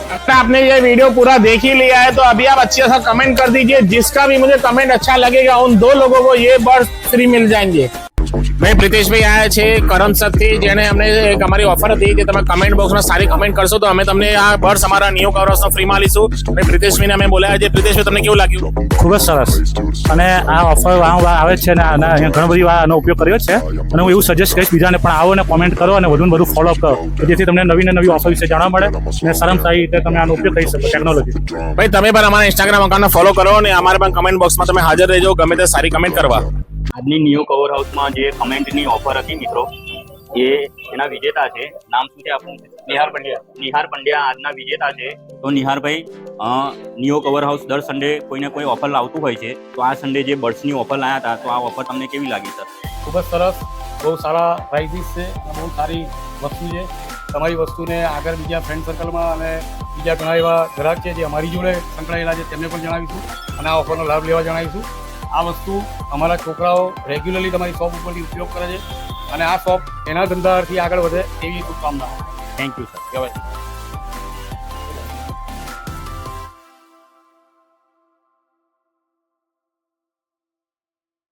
आपने ये वीडियो पूरा देख ही लिया है तो अभी आप अच्छे सा कमेंट कर दीजिए। जिसका भी मुझे कमेंट अच्छा लगेगा उन 2 लोगों को ये बर्ड्स फ्री मिल जाएंगे। भाई प्રિतेશભાઈ આયા છે કરમસદથી, જેને અમને એક અમારી ઓફર હતી કે તમે કમેન્ટ બોક્સમાં સારી કમેન્ટ કરશો તો અમે તમને આ બર્ડ્સ અમારા નિયો કવરહાઉસનો ફ્રીમાં લીશું। અને પ્રિતેશભાઈને અમે બોલાયા છે। પ્રિતેશભાઈ તમને કેવું લાગ્યું? ખૂબ જ સરસ અને આ ઓફર આવે છે ને અહીંયા ઘણો બધી આનો ઉપયોગ કર્યો છે અને હું એવું સજેસ્ટ કરીશ બીજાને પણ આવો અને કોમેન્ટ કરો અને વધુ ને વધુ ફોલોઅપ કરો જેથી તમને નવી ને નવી ઓફર વિશે જાણવા મળે અને સારામાં સારી રીતે તમે આનો ઉપયોગ કરી શકો ટેકનોલોજી। ભાઈ તમે પણ અમારા ઇન્સ્ટાગ્રામ અકાઉન્ટને ફોલો કરો અને અમારે પણ કમેન્ટ બોક્સમાં તમે હાજર રહેજો ગમે તે સારી કમેન્ટ કરવા। આજની નિયો કવર હાઉસમાં જે કમેન્ટની ઓફર હતી મિત્રો એ એના વિજેતા છે। નામ શું છે આપણું? નિહાર પંડ્યા। નિહાર પંડ્યા આજના વિજેતા છે। તો નિહારભાઈ નિયો કવર હાઉસ દર સન્ડે કોઈને કોઈ ઓફર લાવતું હોય છે તો આ સન્ડે જે બર્ડ્સની ઓફર લાવ્યા હતા તો આ ઓફર તમને કેવી લાગી સર? ખૂબ જ સરસ, બહુ સારા પ્રાઇઝિસ છે, બહુ સારી વસ્તુ છે। તમારી વસ્તુને આગળ બીજા ફ્રેન્ડ સર્કલમાં અને બીજા ઘણા એવા ગ્રાહક છે જે અમારી જોડે સંકળાયેલા છે તેમને પણ જણાવીશું અને આ ઓફરનો લાભ લેવા જણાવીશું। આ વસ્તુ અમારા છોકરાઓ રેગ્યુલરલી તમારી શોપ ઉપરથી ઉપયોગ કરે છે અને આ શોપ એના ધંધાથી આગળ વધે એવી શુભકામનાઓ। Thank you sir. કહેવાય।